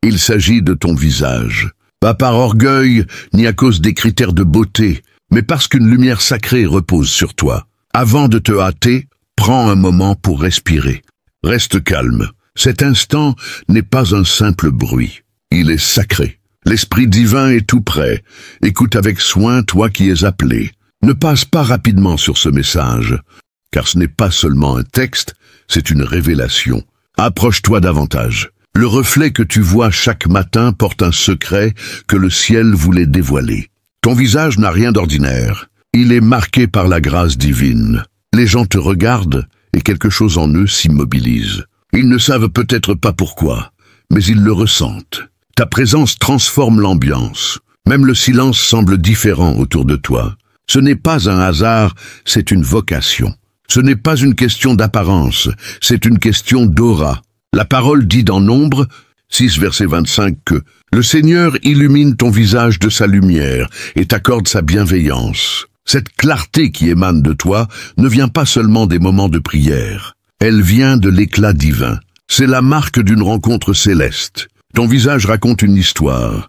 Il s'agit de ton visage. Pas par orgueil, ni à cause des critères de beauté, mais parce qu'une lumière sacrée repose sur toi. Avant de te hâter, prends un moment pour respirer. Reste calme. Cet instant n'est pas un simple bruit. Il est sacré. L'Esprit divin est tout près. Écoute avec soin, toi qui es appelé. Ne passe pas rapidement sur ce message, car ce n'est pas seulement un texte, c'est une révélation. Approche-toi davantage. Le reflet que tu vois chaque matin porte un secret que le ciel voulait dévoiler. Ton visage n'a rien d'ordinaire. Il est marqué par la grâce divine. Les gens te regardent et quelque chose en eux s'immobilise. Ils ne savent peut-être pas pourquoi, mais ils le ressentent. Ta présence transforme l'ambiance. Même le silence semble différent autour de toi. Ce n'est pas un hasard, c'est une vocation. Ce n'est pas une question d'apparence, c'est une question d'aura. La parole dit dans Nombre 6, verset 25 que « Le Seigneur illumine ton visage de sa lumière et t'accorde sa bienveillance ». Cette clarté qui émane de toi ne vient pas seulement des moments de prière. Elle vient de l'éclat divin. C'est la marque d'une rencontre céleste. Ton visage raconte une histoire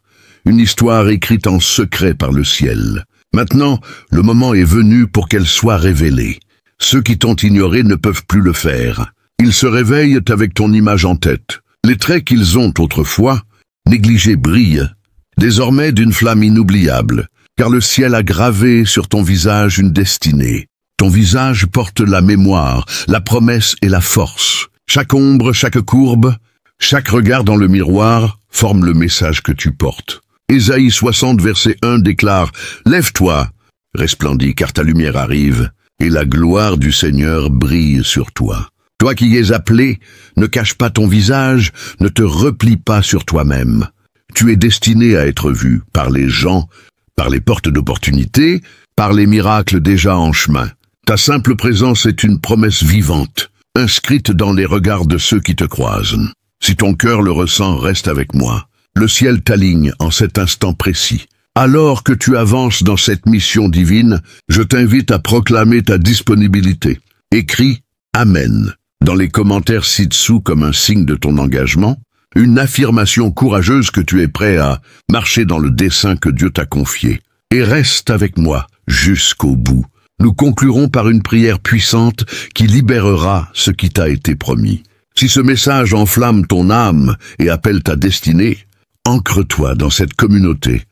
écrite en secret par le ciel. Maintenant, le moment est venu pour qu'elle soit révélée. Ceux qui t'ont ignoré ne peuvent plus le faire. Ils se réveillent avec ton image en tête. Les traits qu'ils ont autrefois négligés brillent, désormais d'une flamme inoubliable, car le ciel a gravé sur ton visage une destinée. Ton visage porte la mémoire, la promesse et la force. Chaque ombre, chaque courbe, chaque regard dans le miroir forme le message que tu portes. Ésaïe 60, verset 1 déclare « Lève-toi, resplendis, car ta lumière arrive, et la gloire du Seigneur brille sur toi. » Toi qui es appelé, ne cache pas ton visage, ne te replie pas sur toi-même. Tu es destiné à être vu par les gens, par les portes d'opportunité, par les miracles déjà en chemin. Ta simple présence est une promesse vivante, inscrite dans les regards de ceux qui te croisent. Si ton cœur le ressent, reste avec moi. Le ciel t'aligne en cet instant précis. Alors que tu avances dans cette mission divine, je t'invite à proclamer ta disponibilité. Écris « Amen » dans les commentaires ci-dessous comme un signe de ton engagement, une affirmation courageuse que tu es prêt à marcher dans le dessein que Dieu t'a confié. Et reste avec moi jusqu'au bout. Nous conclurons par une prière puissante qui libérera ce qui t'a été promis. Si ce message enflamme ton âme et appelle ta destinée, ancre-toi dans cette communauté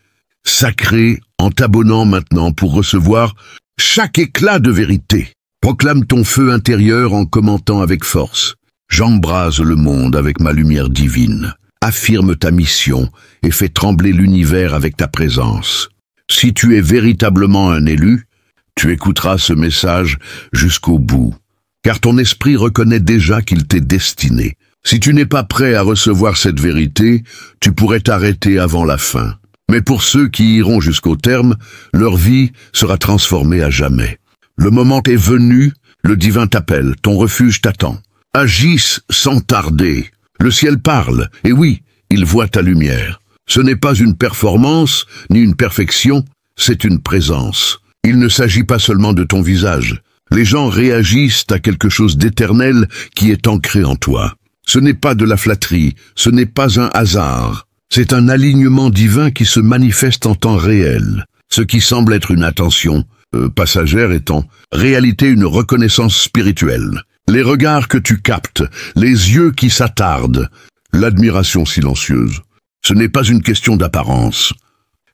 sacrée en t'abonnant maintenant pour recevoir chaque éclat de vérité. Proclame ton feu intérieur en commentant avec force. J'embrase le monde avec ma lumière divine. Affirme ta mission et fais trembler l'univers avec ta présence. Si tu es véritablement un élu, tu écouteras ce message jusqu'au bout, car ton esprit reconnaît déjà qu'il t'est destiné. Si tu n'es pas prêt à recevoir cette vérité, tu pourrais t'arrêter avant la fin. Mais pour ceux qui iront jusqu'au terme, leur vie sera transformée à jamais. Le moment est venu, le divin t'appelle, ton refuge t'attend. Agisse sans tarder. Le ciel parle, et oui, il voit ta lumière. Ce n'est pas une performance, ni une perfection, c'est une présence. Il ne s'agit pas seulement de ton visage. Les gens réagissent à quelque chose d'éternel qui est ancré en toi. Ce n'est pas de la flatterie, ce n'est pas un hasard. C'est un alignement divin qui se manifeste en temps réel. Ce qui semble être une attention passagère est en réalité une reconnaissance spirituelle. Les regards que tu captes, les yeux qui s'attardent, l'admiration silencieuse. Ce n'est pas une question d'apparence,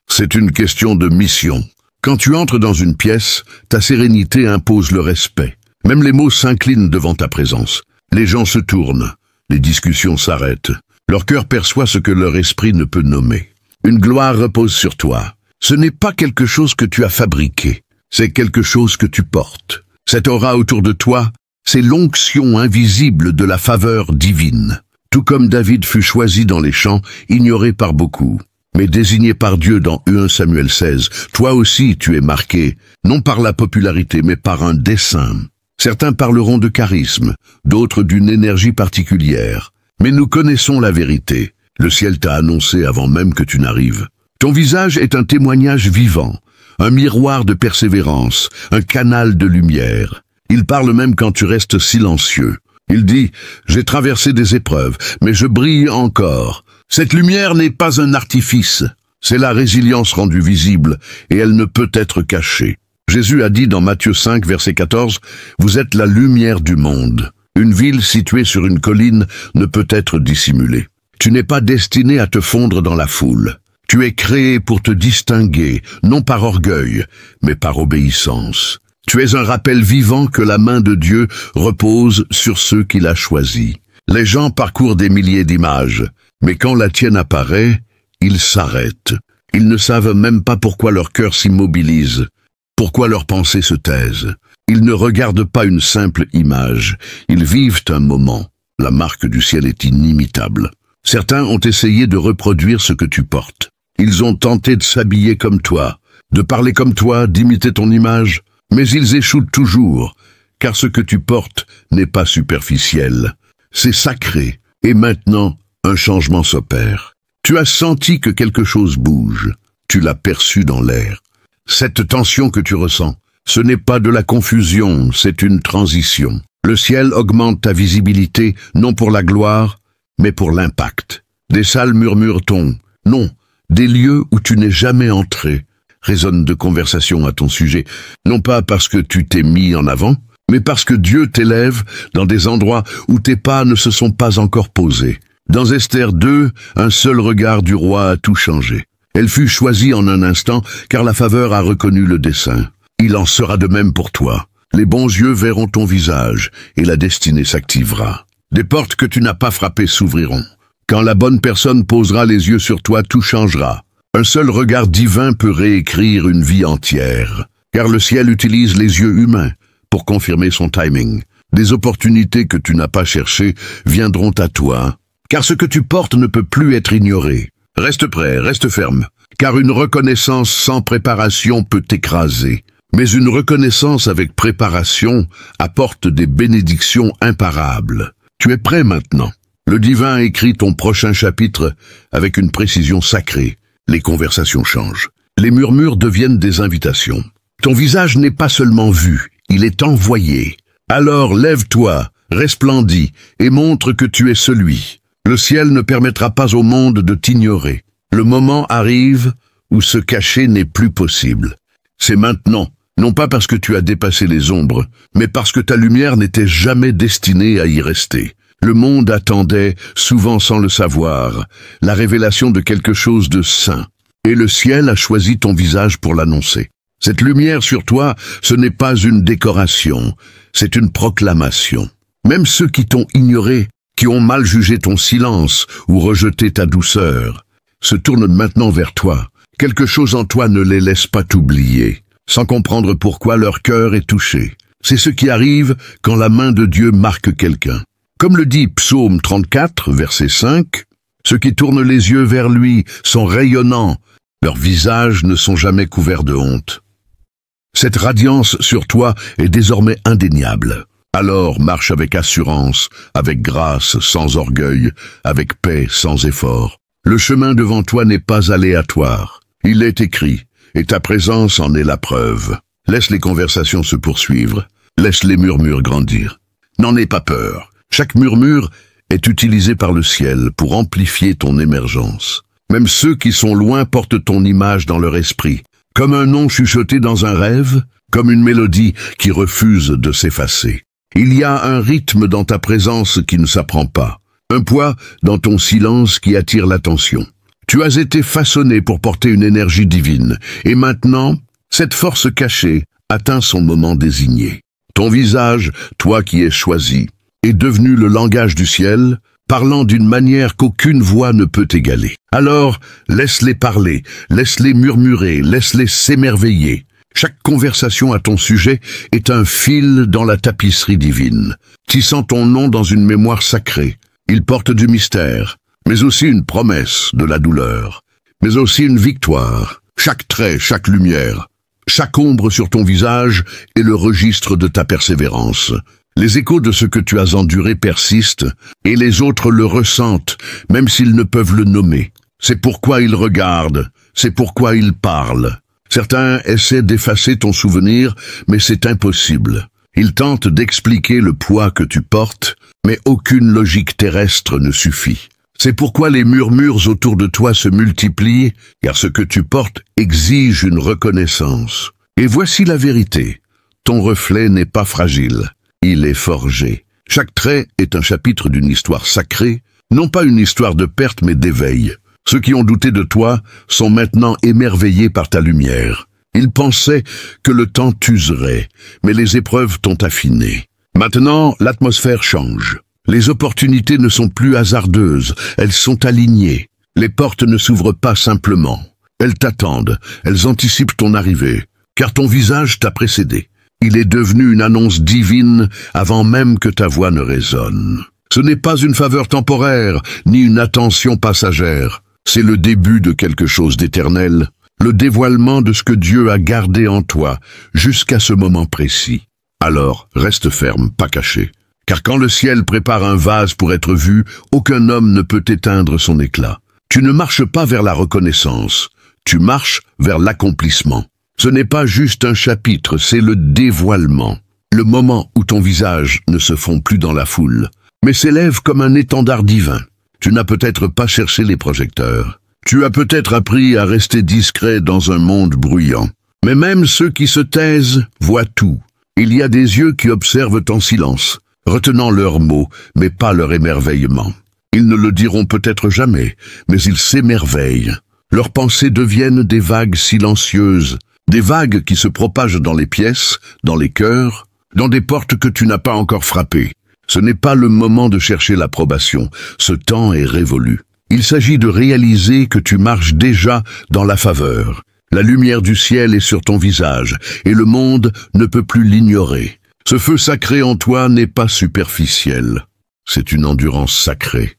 c'est une question de mission. Quand tu entres dans une pièce, ta sérénité impose le respect. Même les mots s'inclinent devant ta présence. Les gens se tournent, les discussions s'arrêtent. Leur cœur perçoit ce que leur esprit ne peut nommer. Une gloire repose sur toi. Ce n'est pas quelque chose que tu as fabriqué, c'est quelque chose que tu portes. Cette aura autour de toi, c'est l'onction invisible de la faveur divine. Tout comme David fut choisi dans les champs, ignoré par beaucoup, mais désigné par Dieu dans 1 Samuel 16, toi aussi tu es marqué, non par la popularité, mais par un dessein. Certains parleront de charisme, d'autres d'une énergie particulière. Mais nous connaissons la vérité. Le ciel t'a annoncé avant même que tu n'arrives. Ton visage est un témoignage vivant, un miroir de persévérance, un canal de lumière. Il parle même quand tu restes silencieux. Il dit « J'ai traversé des épreuves, mais je brille encore. Cette lumière n'est pas un artifice, c'est la résilience rendue visible, et elle ne peut être cachée. Jésus a dit dans Matthieu 5, verset 14, « Vous êtes la lumière du monde. Une ville située sur une colline ne peut être dissimulée. Tu n'es pas destiné à te fondre dans la foule. Tu es créé pour te distinguer, non par orgueil, mais par obéissance. Tu es un rappel vivant que la main de Dieu repose sur ceux qu'il a choisis. Les gens parcourent des milliers d'images, mais quand la tienne apparaît, ils s'arrêtent. Ils ne savent même pas pourquoi leur cœur s'immobilise, pourquoi leurs pensées se taisent. Ils ne regardent pas une simple image, ils vivent un moment. La marque du ciel est inimitable. Certains ont essayé de reproduire ce que tu portes. Ils ont tenté de s'habiller comme toi, de parler comme toi, d'imiter ton image, mais ils échouent toujours, car ce que tu portes n'est pas superficiel. C'est sacré, et maintenant, un changement s'opère. Tu as senti que quelque chose bouge, tu l'as perçu dans l'air. Cette tension que tu ressens, ce n'est pas de la confusion, c'est une transition. Le ciel augmente ta visibilité, non pour la gloire, mais pour l'impact. Des salles murmure-t-on, non, des lieux où tu n'es jamais entré, résonnent de conversations à ton sujet, non pas parce que tu t'es mis en avant, mais parce que Dieu t'élève dans des endroits où tes pas ne se sont pas encore posés. Dans Esther 2, un seul regard du roi a tout changé. Elle fut choisie en un instant, car la faveur a reconnu le dessein. Il en sera de même pour toi. Les bons yeux verront ton visage, et la destinée s'activera. Des portes que tu n'as pas frappées s'ouvriront. Quand la bonne personne posera les yeux sur toi, tout changera. Un seul regard divin peut réécrire une vie entière, car le ciel utilise les yeux humains pour confirmer son timing. Des opportunités que tu n'as pas cherchées viendront à toi, car ce que tu portes ne peut plus être ignoré. Reste prêt, reste ferme, car une reconnaissance sans préparation peut t'écraser. Mais une reconnaissance avec préparation apporte des bénédictions imparables. Tu es prêt maintenant. Le divin écrit ton prochain chapitre avec une précision sacrée. Les conversations changent. Les murmures deviennent des invitations. Ton visage n'est pas seulement vu, il est envoyé. Alors lève-toi, resplendis, et montre que tu es celui. Le ciel ne permettra pas au monde de t'ignorer. Le moment arrive où se cacher n'est plus possible. C'est maintenant, non pas parce que tu as dépassé les ombres, mais parce que ta lumière n'était jamais destinée à y rester. Le monde attendait, souvent sans le savoir, la révélation de quelque chose de saint. Et le ciel a choisi ton visage pour l'annoncer. Cette lumière sur toi, ce n'est pas une décoration, c'est une proclamation. Même ceux qui t'ont ignoré, qui ont mal jugé ton silence ou rejeté ta douceur, se tournent maintenant vers toi. Quelque chose en toi ne les laisse pas t'oublier, sans comprendre pourquoi leur cœur est touché. C'est ce qui arrive quand la main de Dieu marque quelqu'un. Comme le dit Psaume 34, verset 5, « Ceux qui tournent les yeux vers lui sont rayonnants, leurs visages ne sont jamais couverts de honte. » Cette radiance sur toi est désormais indéniable. Alors marche avec assurance, avec grâce, sans orgueil, avec paix, sans effort. Le chemin devant toi n'est pas aléatoire. Il est écrit, et ta présence en est la preuve. Laisse les conversations se poursuivre, laisse les murmures grandir. N'en aie pas peur. Chaque murmure est utilisé par le ciel pour amplifier ton émergence. Même ceux qui sont loin portent ton image dans leur esprit, comme un nom chuchoté dans un rêve, comme une mélodie qui refuse de s'effacer. Il y a un rythme dans ta présence qui ne s'apprend pas, un poids dans ton silence qui attire l'attention. Tu as été façonné pour porter une énergie divine, et maintenant, cette force cachée atteint son moment désigné. Ton visage, toi qui es choisi, est devenu le langage du ciel, parlant d'une manière qu'aucune voix ne peut égaler. Alors, laisse-les parler, laisse-les murmurer, laisse-les s'émerveiller. Chaque conversation à ton sujet est un fil dans la tapisserie divine, tissant ton nom dans une mémoire sacrée. Il porte du mystère, mais aussi une promesse de la douleur, mais aussi une victoire. Chaque trait, chaque lumière, chaque ombre sur ton visage est le registre de ta persévérance. Les échos de ce que tu as enduré persistent, et les autres le ressentent, même s'ils ne peuvent le nommer. C'est pourquoi ils regardent, c'est pourquoi ils parlent. Certains essaient d'effacer ton souvenir, mais c'est impossible. Ils tentent d'expliquer le poids que tu portes, mais aucune logique terrestre ne suffit. C'est pourquoi les murmures autour de toi se multiplient, car ce que tu portes exige une reconnaissance. Et voici la vérité. Ton reflet n'est pas fragile, il est forgé. Chaque trait est un chapitre d'une histoire sacrée, non pas une histoire de perte mais d'éveil. Ceux qui ont douté de toi sont maintenant émerveillés par ta lumière. Ils pensaient que le temps t'userait, mais les épreuves t'ont affiné. Maintenant, l'atmosphère change. Les opportunités ne sont plus hasardeuses, elles sont alignées. Les portes ne s'ouvrent pas simplement. Elles t'attendent, elles anticipent ton arrivée, car ton visage t'a précédé. Il est devenu une annonce divine avant même que ta voix ne résonne. Ce n'est pas une faveur temporaire, ni une attention passagère. C'est le début de quelque chose d'éternel, le dévoilement de ce que Dieu a gardé en toi, jusqu'à ce moment précis. Alors, reste ferme, pas caché. Car quand le ciel prépare un vase pour être vu, aucun homme ne peut éteindre son éclat. Tu ne marches pas vers la reconnaissance, tu marches vers l'accomplissement. Ce n'est pas juste un chapitre, c'est le dévoilement. Le moment où ton visage ne se fond plus dans la foule, mais s'élève comme un étendard divin. Tu n'as peut-être pas cherché les projecteurs. Tu as peut-être appris à rester discret dans un monde bruyant. Mais même ceux qui se taisent voient tout. Il y a des yeux qui observent en silence, retenant leurs mots, mais pas leur émerveillement. Ils ne le diront peut-être jamais, mais ils s'émerveillent. Leurs pensées deviennent des vagues silencieuses, des vagues qui se propagent dans les pièces, dans les cœurs, dans des portes que tu n'as pas encore frappées. Ce n'est pas le moment de chercher l'approbation, ce temps est révolu. Il s'agit de réaliser que tu marches déjà dans la faveur. La lumière du ciel est sur ton visage, et le monde ne peut plus l'ignorer. Ce feu sacré en toi n'est pas superficiel, c'est une endurance sacrée.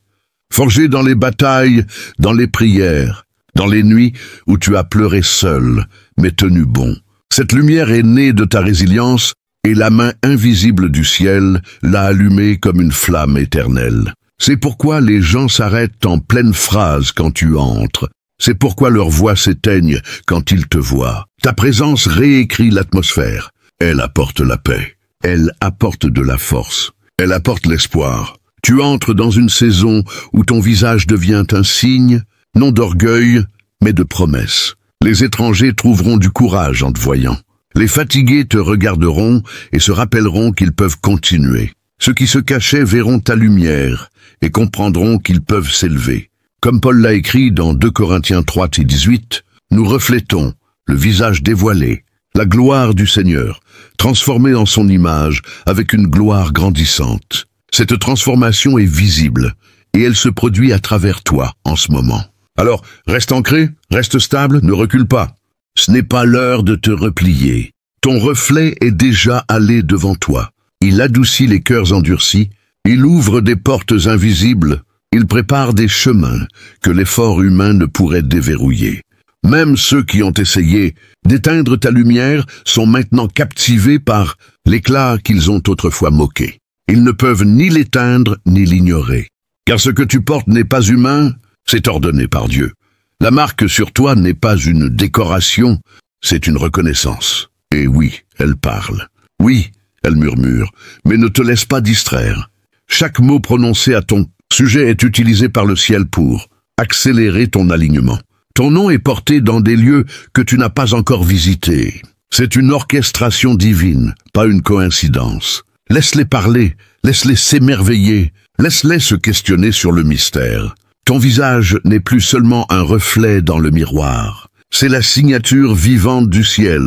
Forgée dans les batailles, dans les prières, dans les nuits où tu as pleuré seul, mais tenu bon. Cette lumière est née de ta résilience, et la main invisible du ciel l'a allumée comme une flamme éternelle. C'est pourquoi les gens s'arrêtent en pleine phrase quand tu entres. C'est pourquoi leurs voix s'éteignent quand ils te voient. Ta présence réécrit l'atmosphère. Elle apporte la paix. Elle apporte de la force. Elle apporte l'espoir. Tu entres dans une saison où ton visage devient un signe, non d'orgueil, mais de promesse. Les étrangers trouveront du courage en te voyant. Les fatigués te regarderont et se rappelleront qu'ils peuvent continuer. Ceux qui se cachaient verront ta lumière et comprendront qu'ils peuvent s'élever. Comme Paul l'a écrit dans 2 Corinthiens 3:18, nous reflétons le visage dévoilé, la gloire du Seigneur, transformée en son image avec une gloire grandissante. Cette transformation est visible et elle se produit à travers toi en ce moment. Alors, reste ancré, reste stable, ne recule pas. Ce n'est pas l'heure de te replier. Ton reflet est déjà allé devant toi. Il adoucit les cœurs endurcis, il ouvre des portes invisibles, il prépare des chemins que l'effort humain ne pourrait déverrouiller. Même ceux qui ont essayé d'éteindre ta lumière sont maintenant captivés par l'éclat qu'ils ont autrefois moqué. Ils ne peuvent ni l'éteindre ni l'ignorer. Car ce que tu portes n'est pas humain, c'est ordonné par Dieu. La marque sur toi n'est pas une décoration, c'est une reconnaissance. Et oui, elle parle. Oui, elle murmure, mais ne te laisse pas distraire. Chaque mot prononcé à ton sujet est utilisé par le ciel pour accélérer ton alignement. Ton nom est porté dans des lieux que tu n'as pas encore visités. C'est une orchestration divine, pas une coïncidence. Laisse-les parler, laisse-les s'émerveiller, laisse-les se questionner sur le mystère. Ton visage n'est plus seulement un reflet dans le miroir. C'est la signature vivante du ciel,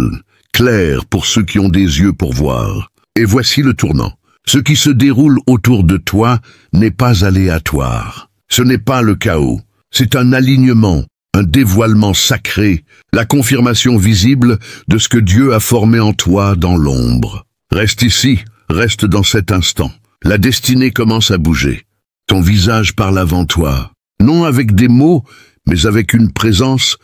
claire pour ceux qui ont des yeux pour voir. Et voici le tournant. Ce qui se déroule autour de toi n'est pas aléatoire. Ce n'est pas le chaos. C'est un alignement, un dévoilement sacré, la confirmation visible de ce que Dieu a formé en toi dans l'ombre. Reste ici, reste dans cet instant. La destinée commence à bouger. Ton visage parle avant toi. Non avec des mots, mais avec une présence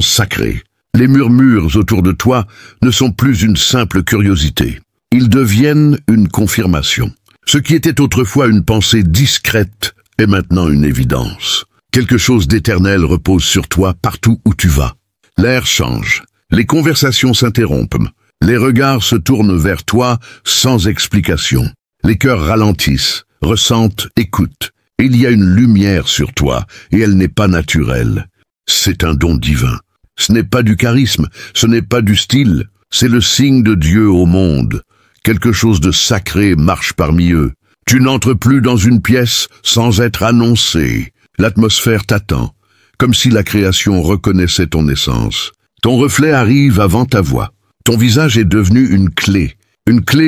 sacrée. Les murmures autour de toi ne sont plus une simple curiosité. Ils deviennent une confirmation. Ce qui était autrefois une pensée discrète est maintenant une évidence. Quelque chose d'éternel repose sur toi partout où tu vas. L'air change, les conversations s'interrompent, les regards se tournent vers toi sans explication. Les cœurs ralentissent, ressentent, écoutent. Il y a une lumière sur toi, et elle n'est pas naturelle. C'est un don divin. Ce n'est pas du charisme, ce n'est pas du style, c'est le signe de Dieu au monde. Quelque chose de sacré marche parmi eux. Tu n'entres plus dans une pièce sans être annoncé. L'atmosphère t'attend, comme si la création reconnaissait ton essence. Ton reflet arrive avant ta voix. Ton visage est devenu une clé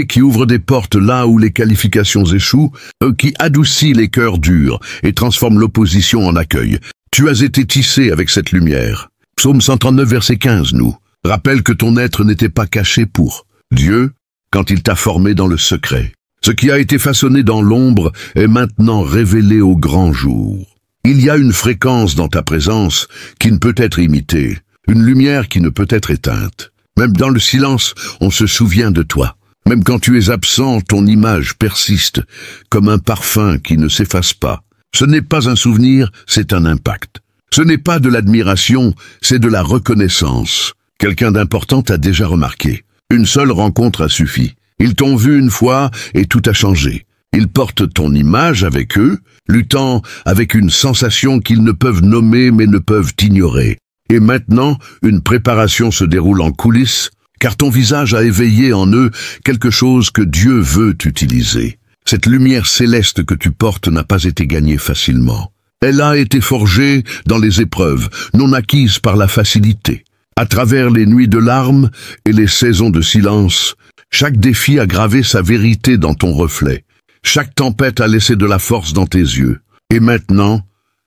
qui ouvre des portes là où les qualifications échouent, qui adoucit les cœurs durs et transforme l'opposition en accueil. Tu as été tissé avec cette lumière. Psaume 139, verset 15 nous rappelle que ton être n'était pas caché pour Dieu quand il t'a formé dans le secret. Ce qui a été façonné dans l'ombre est maintenant révélé au grand jour. Il y a une fréquence dans ta présence qui ne peut être imitée, une lumière qui ne peut être éteinte. Même dans le silence, on se souvient de toi. Même quand tu es absent, ton image persiste, comme un parfum qui ne s'efface pas. Ce n'est pas un souvenir, c'est un impact. Ce n'est pas de l'admiration, c'est de la reconnaissance. Quelqu'un d'important t'a déjà remarqué. Une seule rencontre a suffi. Ils t'ont vu une fois et tout a changé. Ils portent ton image avec eux, luttant avec une sensation qu'ils ne peuvent nommer mais ne peuvent ignorer. Et maintenant, une préparation se déroule en coulisses, car ton visage a éveillé en eux quelque chose que Dieu veut utiliser. Cette lumière céleste que tu portes n'a pas été gagnée facilement. Elle a été forgée dans les épreuves, non acquises par la facilité. À travers les nuits de larmes et les saisons de silence, chaque défi a gravé sa vérité dans ton reflet. Chaque tempête a laissé de la force dans tes yeux. Et maintenant,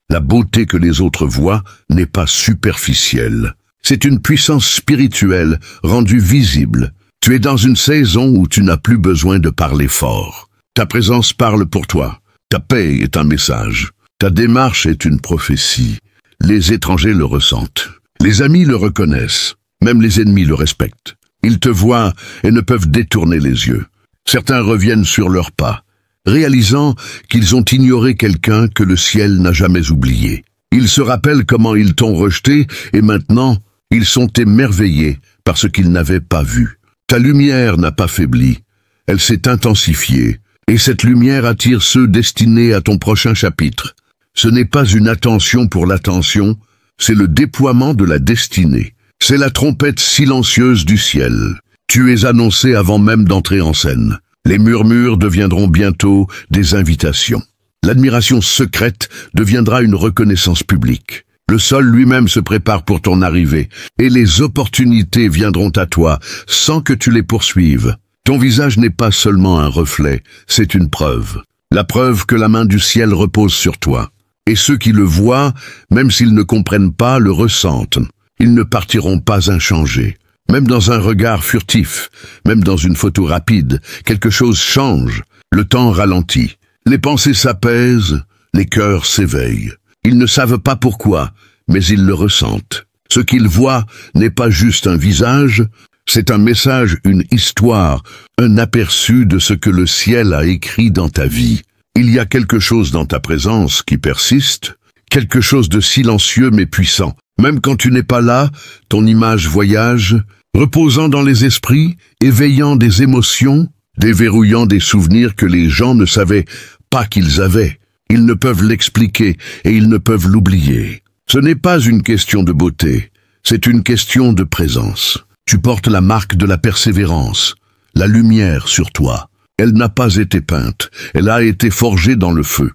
la beauté que les autres voient n'est pas superficielle. C'est une puissance spirituelle rendue visible. Tu es dans une saison où tu n'as plus besoin de parler fort. Ta présence parle pour toi. Ta paix est un message. Ta démarche est une prophétie. Les étrangers le ressentent. Les amis le reconnaissent. Même les ennemis le respectent. Ils te voient et ne peuvent détourner les yeux. Certains reviennent sur leurs pas, réalisant qu'ils ont ignoré quelqu'un que le ciel n'a jamais oublié. Ils se rappellent comment ils t'ont rejeté et maintenant, ils sont émerveillés par ce qu'ils n'avaient pas vu. Ta lumière n'a pas faibli, elle s'est intensifiée, et cette lumière attire ceux destinés à ton prochain chapitre. Ce n'est pas une attention pour l'attention, c'est le déploiement de la destinée. C'est la trompette silencieuse du ciel. Tu es annoncé avant même d'entrer en scène. Les murmures deviendront bientôt des invitations. L'admiration secrète deviendra une reconnaissance publique. Le sol lui-même se prépare pour ton arrivée, et les opportunités viendront à toi sans que tu les poursuives. Ton visage n'est pas seulement un reflet, c'est une preuve. La preuve que la main du ciel repose sur toi. Et ceux qui le voient, même s'ils ne comprennent pas, le ressentent. Ils ne partiront pas inchangés. Même dans un regard furtif, même dans une photo rapide, quelque chose change. Le temps ralentit. Les pensées s'apaisent, les cœurs s'éveillent. Ils ne savent pas pourquoi, mais ils le ressentent. Ce qu'ils voient n'est pas juste un visage, c'est un message, une histoire, un aperçu de ce que le ciel a écrit dans ta vie. Il y a quelque chose dans ta présence qui persiste, quelque chose de silencieux mais puissant. Même quand tu n'es pas là, ton image voyage, reposant dans les esprits, éveillant des émotions, déverrouillant des souvenirs que les gens ne savaient pas qu'ils avaient. Ils ne peuvent l'expliquer et ils ne peuvent l'oublier. Ce n'est pas une question de beauté, c'est une question de présence. Tu portes la marque de la persévérance, la lumière sur toi. Elle n'a pas été peinte, elle a été forgée dans le feu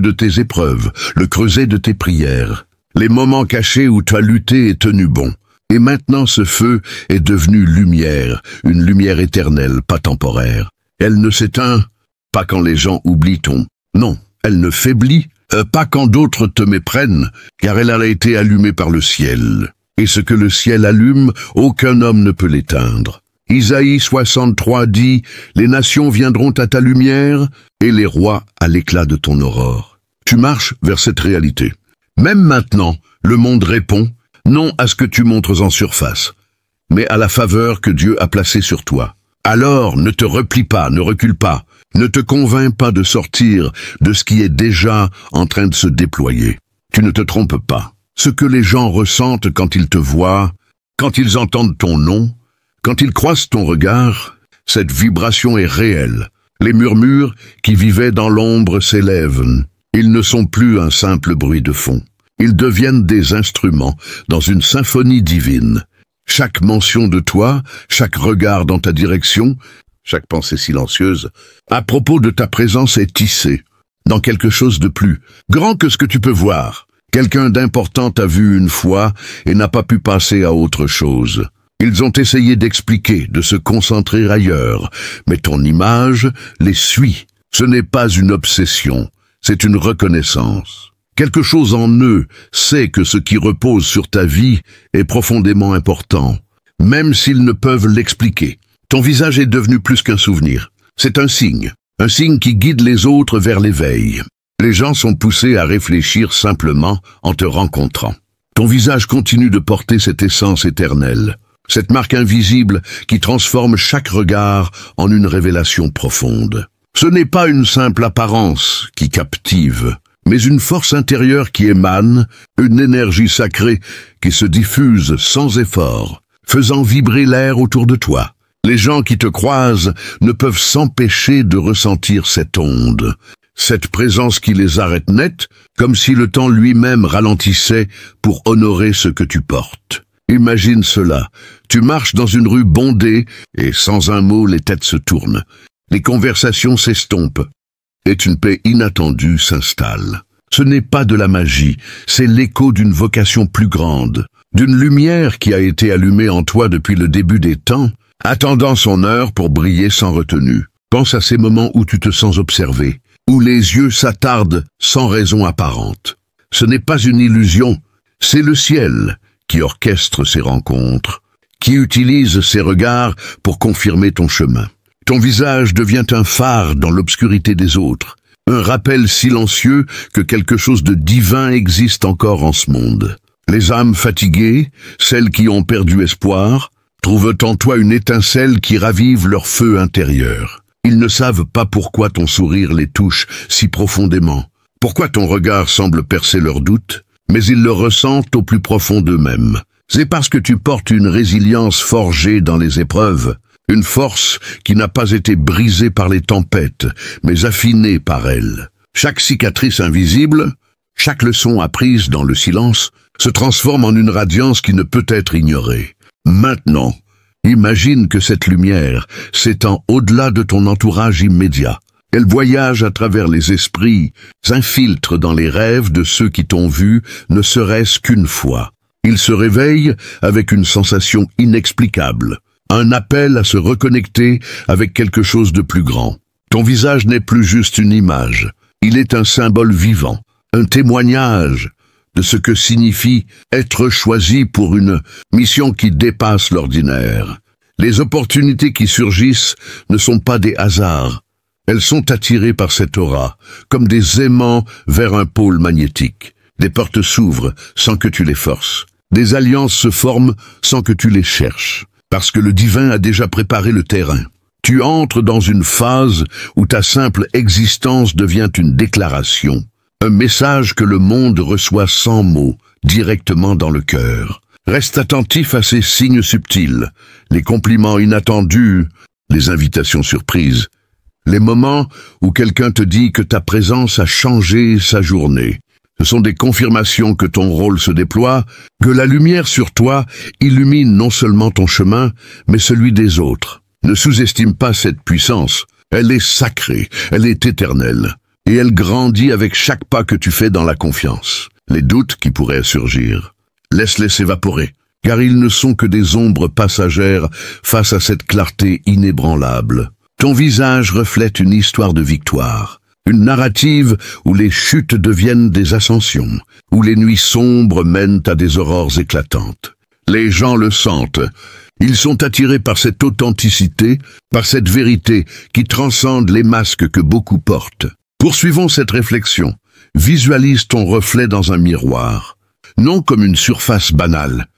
de tes épreuves, le creuset de tes prières, les moments cachés où tu as lutté et tenu bon. Et maintenant ce feu est devenu lumière, une lumière éternelle, pas temporaire. Elle ne s'éteint pas quand les gens oublient Non, elle ne faiblit pas quand d'autres te méprennent, car elle a été allumée par le ciel. Et ce que le ciel allume, aucun homme ne peut l'éteindre. Isaïe 63 dit « Les nations viendront à ta lumière et les rois à l'éclat de ton aurore. » Tu marches vers cette réalité. Même maintenant, le monde répond, non à ce que tu montres en surface, mais à la faveur que Dieu a placée sur toi. Alors, ne te replie pas, ne recule pas, ne te convainc pas de sortir de ce qui est déjà en train de se déployer. Tu ne te trompes pas. Ce que les gens ressentent quand ils te voient, quand ils entendent ton nom, quand ils croisent ton regard, cette vibration est réelle. Les murmures qui vivaient dans l'ombre s'élèvent, Ils ne sont plus un simple bruit de fond. Ils deviennent des instruments dans une symphonie divine. Chaque mention de toi, chaque regard dans ta direction, chaque pensée silencieuse, à propos de ta présence est tissée dans quelque chose de plus grand que ce que tu peux voir. Quelqu'un d'important t'a vu une fois et n'a pas pu passer à autre chose. Ils ont essayé d'expliquer, de se concentrer ailleurs, mais ton image les suit. Ce n'est pas une obsession, c'est une reconnaissance. Quelque chose en eux sait que ce qui repose sur ta vie est profondément important, même s'ils ne peuvent l'expliquer. Ton visage est devenu plus qu'un souvenir. C'est un signe qui guide les autres vers l'éveil. Les gens sont poussés à réfléchir simplement en te rencontrant. Ton visage continue de porter cette essence éternelle, cette marque invisible qui transforme chaque regard en une révélation profonde. Ce n'est pas une simple apparence qui captive, mais une force intérieure qui émane, une énergie sacrée qui se diffuse sans effort, faisant vibrer l'air autour de toi. Les gens qui te croisent ne peuvent s'empêcher de ressentir cette onde, cette présence qui les arrête net, comme si le temps lui-même ralentissait pour honorer ce que tu portes. Imagine cela, tu marches dans une rue bondée et sans un mot les têtes se tournent. Les conversations s'estompent et une paix inattendue s'installe. Ce n'est pas de la magie, c'est l'écho d'une vocation plus grande, d'une lumière qui a été allumée en toi depuis le début des temps, attendant son heure pour briller sans retenue. Pense à ces moments où tu te sens observé, où les yeux s'attardent sans raison apparente. Ce n'est pas une illusion, c'est le ciel qui orchestre ces rencontres, qui utilise ses regards pour confirmer ton chemin. Ton visage devient un phare dans l'obscurité des autres, un rappel silencieux que quelque chose de divin existe encore en ce monde. Les âmes fatiguées, celles qui ont perdu espoir, trouvent en toi une étincelle qui ravive leur feu intérieur. Ils ne savent pas pourquoi ton sourire les touche si profondément, pourquoi ton regard semble percer leurs doutes, mais ils le ressentent au plus profond d'eux-mêmes. C'est parce que tu portes une résilience forgée dans les épreuves, une force qui n'a pas été brisée par les tempêtes, mais affinée par elles. Chaque cicatrice invisible, chaque leçon apprise dans le silence, se transforme en une radiance qui ne peut être ignorée. Maintenant, imagine que cette lumière s'étend au-delà de ton entourage immédiat. Elle voyage à travers les esprits, s'infiltre dans les rêves de ceux qui t'ont vu, ne serait-ce qu'une fois. Ils se réveillent avec une sensation inexplicable, un appel à se reconnecter avec quelque chose de plus grand. Ton visage n'est plus juste une image, il est un symbole vivant, un témoignage de ce que signifie être choisi pour une mission qui dépasse l'ordinaire. Les opportunités qui surgissent ne sont pas des hasards. Elles sont attirées par cette aura, comme des aimants vers un pôle magnétique. Des portes s'ouvrent sans que tu les forces. Des alliances se forment sans que tu les cherches, parce que le divin a déjà préparé le terrain. Tu entres dans une phase où ta simple existence devient une déclaration, un message que le monde reçoit sans mots, directement dans le cœur. Reste attentif à ces signes subtils, les compliments inattendus, les invitations surprises, les moments où quelqu'un te dit que ta présence a changé sa journée. Ce sont des confirmations que ton rôle se déploie, que la lumière sur toi illumine non seulement ton chemin, mais celui des autres. Ne sous-estime pas cette puissance. Elle est sacrée, elle est éternelle, et elle grandit avec chaque pas que tu fais dans la confiance. Les doutes qui pourraient surgir, laisse-les s'évaporer, car ils ne sont que des ombres passagères face à cette clarté inébranlable. Ton visage reflète une histoire de victoire. Une narrative où les chutes deviennent des ascensions, où les nuits sombres mènent à des aurores éclatantes. Les gens le sentent. Ils sont attirés par cette authenticité, par cette vérité qui transcende les masques que beaucoup portent. Poursuivons cette réflexion. Visualise ton reflet dans un miroir, non comme une surface banale,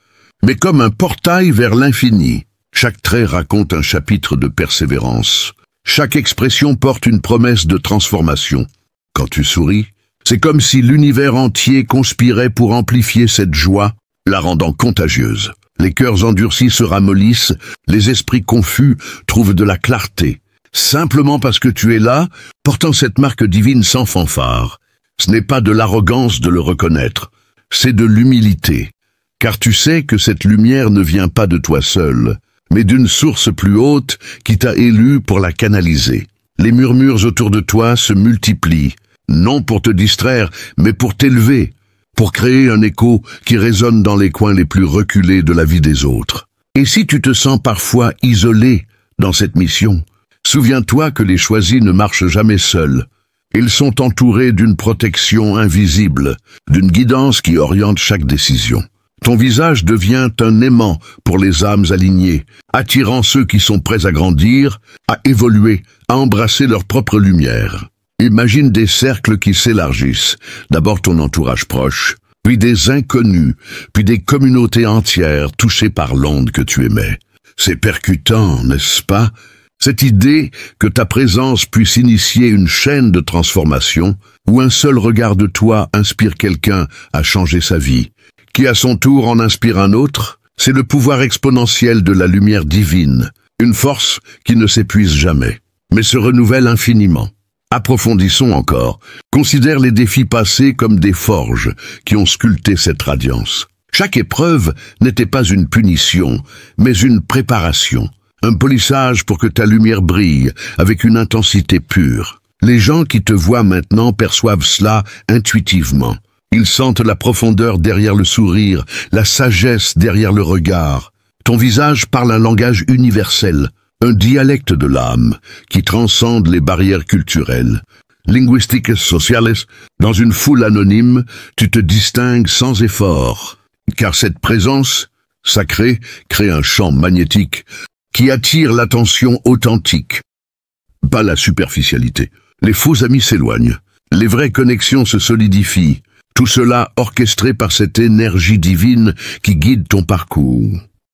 mais comme un portail vers l'infini. Chaque trait raconte un chapitre de persévérance. Chaque expression porte une promesse de transformation. Quand tu souris, c'est comme si l'univers entier conspirait pour amplifier cette joie, la rendant contagieuse. Les cœurs endurcis se ramollissent, les esprits confus trouvent de la clarté. Simplement parce que tu es là, portant cette marque divine sans fanfare. Ce n'est pas de l'arrogance de le reconnaître, c'est de l'humilité. Car tu sais que cette lumière ne vient pas de toi seul, mais d'une source plus haute qui t'a élu pour la canaliser. Les murmures autour de toi se multiplient, non pour te distraire, mais pour t'élever, pour créer un écho qui résonne dans les coins les plus reculés de la vie des autres. Et si tu te sens parfois isolé dans cette mission, souviens-toi que les choisis ne marchent jamais seuls. Ils sont entourés d'une protection invisible, d'une guidance qui oriente chaque décision. Ton visage devient un aimant pour les âmes alignées, attirant ceux qui sont prêts à grandir, à évoluer, à embrasser leur propre lumière. Imagine des cercles qui s'élargissent, d'abord ton entourage proche, puis des inconnus, puis des communautés entières touchées par l'onde que tu émets. C'est percutant, n'est-ce pas? Cette idée que ta présence puisse initier une chaîne de transformation, où un seul regard de toi inspire quelqu'un à changer sa vie, qui à son tour en inspire un autre, c'est le pouvoir exponentiel de la lumière divine, une force qui ne s'épuise jamais, mais se renouvelle infiniment. Approfondissons encore, considère les défis passés comme des forges qui ont sculpté cette radiance. Chaque épreuve n'était pas une punition, mais une préparation, un polissage pour que ta lumière brille avec une intensité pure. Les gens qui te voient maintenant perçoivent cela intuitivement. Ils sentent la profondeur derrière le sourire, la sagesse derrière le regard. Ton visage parle un langage universel, un dialecte de l'âme qui transcende les barrières culturelles. Linguistiques sociales, dans une foule anonyme, tu te distingues sans effort, car cette présence sacrée crée un champ magnétique qui attire l'attention authentique, pas la superficialité. Les faux amis s'éloignent, les vraies connexions se solidifient. Tout cela orchestré par cette énergie divine qui guide ton parcours.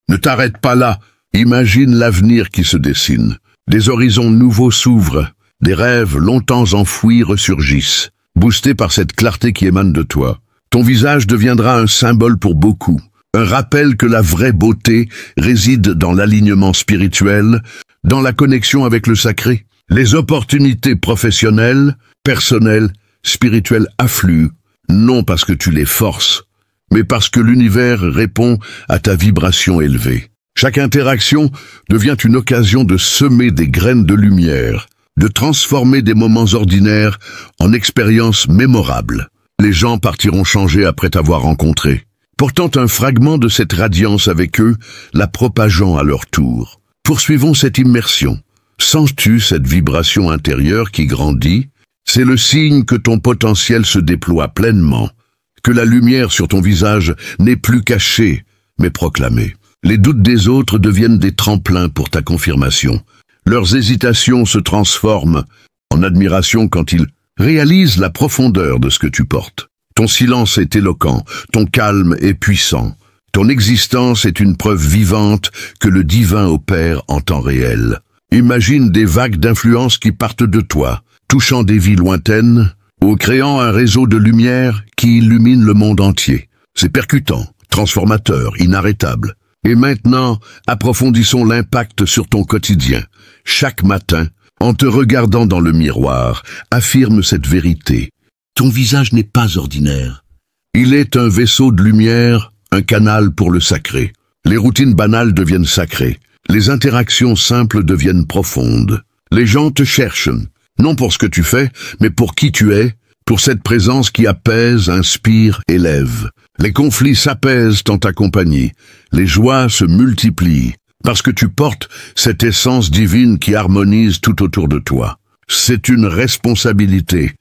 Ne t'arrête pas là, imagine l'avenir qui se dessine. Des horizons nouveaux s'ouvrent, des rêves longtemps enfouis ressurgissent, boostés par cette clarté qui émane de toi. Ton visage deviendra un symbole pour beaucoup, un rappel que la vraie beauté réside dans l'alignement spirituel, dans la connexion avec le sacré. Les opportunités professionnelles, personnelles, spirituelles affluent, non parce que tu les forces, mais parce que l'univers répond à ta vibration élevée. Chaque interaction devient une occasion de semer des graines de lumière, de transformer des moments ordinaires en expériences mémorables. Les gens partiront changés après t'avoir rencontré, portant un fragment de cette radiance avec eux, la propageant à leur tour. Poursuivons cette immersion. Sens-tu cette vibration intérieure qui grandit? C'est le signe que ton potentiel se déploie pleinement, que la lumière sur ton visage n'est plus cachée, mais proclamée. Les doutes des autres deviennent des tremplins pour ta confirmation. Leurs hésitations se transforment en admiration quand ils réalisent la profondeur de ce que tu portes. Ton silence est éloquent, ton calme est puissant. Ton existence est une preuve vivante que le divin opère en temps réel. Imagine des vagues d'influence qui partent de toi, touchant des vies lointaines, ou créant un réseau de lumière qui illumine le monde entier. C'est percutant, transformateur, inarrêtable. Et maintenant, approfondissons l'impact sur ton quotidien. Chaque matin, en te regardant dans le miroir, affirme cette vérité. Ton visage n'est pas ordinaire. Il est un vaisseau de lumière, un canal pour le sacré. Les routines banales deviennent sacrées. Les interactions simples deviennent profondes. Les gens te cherchent, non pour ce que tu fais, mais pour qui tu es, pour cette présence qui apaise, inspire, élève. Les conflits s'apaisent en ta compagnie, les joies se multiplient, parce que tu portes cette essence divine qui harmonise tout autour de toi. C'est une responsabilité,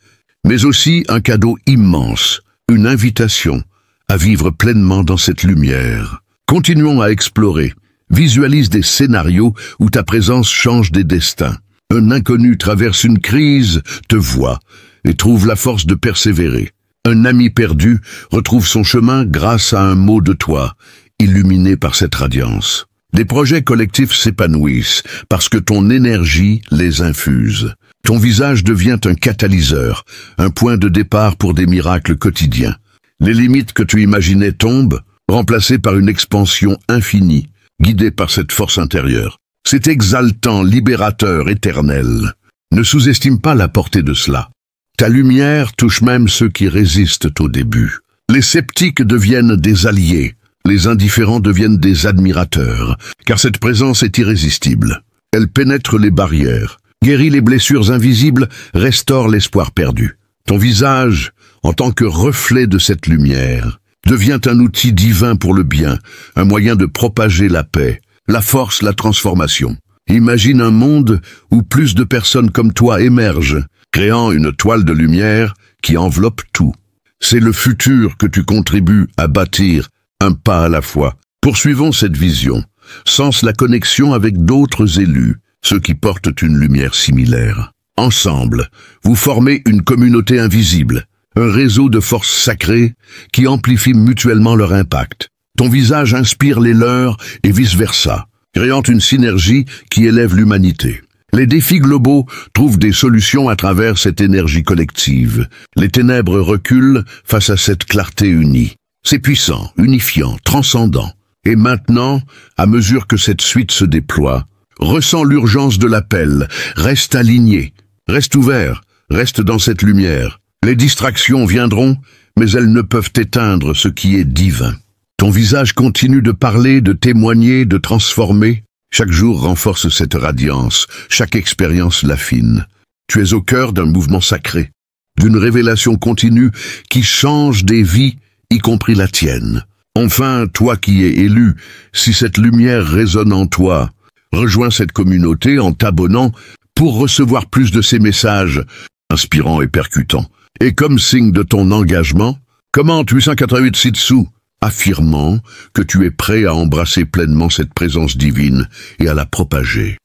mais aussi un cadeau immense, une invitation à vivre pleinement dans cette lumière. Continuons à explorer. Visualise des scénarios où ta présence change des destins. Un inconnu traverse une crise, te voit et trouve la force de persévérer. Un ami perdu retrouve son chemin grâce à un mot de toi, illuminé par cette radiance. Des projets collectifs s'épanouissent parce que ton énergie les infuse. Ton visage devient un catalyseur, un point de départ pour des miracles quotidiens. Les limites que tu imaginais tombent, remplacées par une expansion infinie, guidée par cette force intérieure. C'est exaltant, libérateur, éternel. Ne sous-estime pas la portée de cela. Ta lumière touche même ceux qui résistent au début. Les sceptiques deviennent des alliés, les indifférents deviennent des admirateurs, car cette présence est irrésistible. Elle pénètre les barrières, guérit les blessures invisibles, restaure l'espoir perdu. Ton visage, en tant que reflet de cette lumière, devient un outil divin pour le bien, un moyen de propager la paix, la force, la transformation. Imagine un monde où plus de personnes comme toi émergent, créant une toile de lumière qui enveloppe tout. C'est le futur que tu contribues à bâtir, un pas à la fois. Poursuivons cette vision. Sens la connexion avec d'autres élus, ceux qui portent une lumière similaire. Ensemble, vous formez une communauté invisible, un réseau de forces sacrées qui amplifient mutuellement leur impact. Ton visage inspire les leurs et vice-versa, créant une synergie qui élève l'humanité. Les défis globaux trouvent des solutions à travers cette énergie collective. Les ténèbres reculent face à cette clarté unie. C'est puissant, unifiant, transcendant. Et maintenant, à mesure que cette suite se déploie, ressens l'urgence de l'appel, reste aligné, reste ouvert, reste dans cette lumière. Les distractions viendront, mais elles ne peuvent éteindre ce qui est divin. Ton visage continue de parler, de témoigner, de transformer. Chaque jour renforce cette radiance, chaque expérience l'affine. Tu es au cœur d'un mouvement sacré, d'une révélation continue qui change des vies, y compris la tienne. Enfin, toi qui es élu, si cette lumière résonne en toi, rejoins cette communauté en t'abonnant pour recevoir plus de ces messages inspirants et percutants. Et comme signe de ton engagement, commente 888 ci-dessous, affirmant que tu es prêt à embrasser pleinement cette présence divine et à la propager.